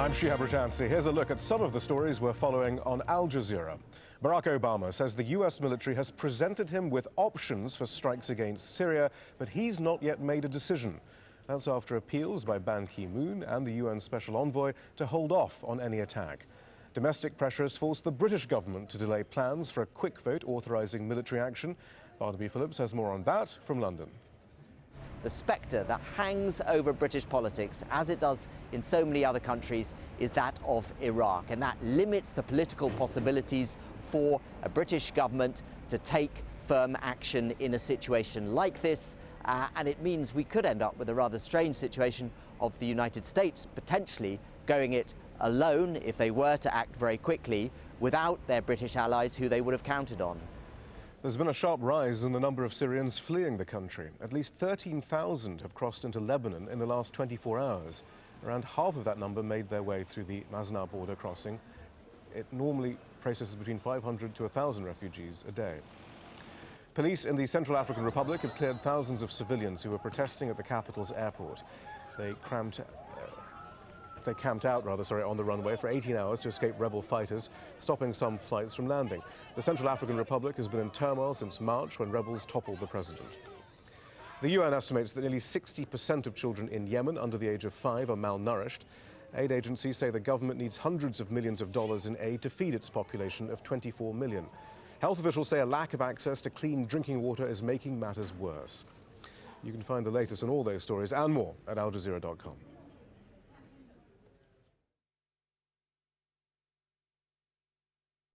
I'm Shihab Rajansi. Here's a look at some of the stories we're following on Al Jazeera. Barack Obama says the U.S. military has presented him with options for strikes against Syria, but he's not yet made a decision. That's after appeals by Ban Ki-moon and the UN Special Envoy to hold off on any attack. Domestic pressures forced the British government to delay plans for a quick vote authorising military action. Barnaby Phillips has more on that from London. The spectre that hangs over British politics, as it does in so many other countries, is that of Iraq. And that limits the political possibilities for a British government to take firm action in a situation like this. And it means we could end up with a rather strange situation of the United States potentially going it alone if they were to act very quickly without their British allies who they would have counted on. There's been a sharp rise in the number of Syrians fleeing the country. At least 13,000 have crossed into Lebanon in the last 24 hours. Around half of that number made their way through the Masna border crossing. It normally processes between 500 to 1,000 refugees a day. Police in the Central African Republic have cleared thousands of civilians who were protesting at the capital's airport. They camped out on the runway for 18 hours to escape rebel fighters, stopping some flights from landing. The Central African Republic has been in turmoil since March when rebels toppled the president. The UN estimates that nearly 60% of children in Yemen under the age of 5 are malnourished. Aid agencies say the government needs hundreds of millions of dollars in aid to feed its population of 24 million. Health officials say a lack of access to clean drinking water is making matters worse. You can find the latest on all those stories and more at aljazeera.com.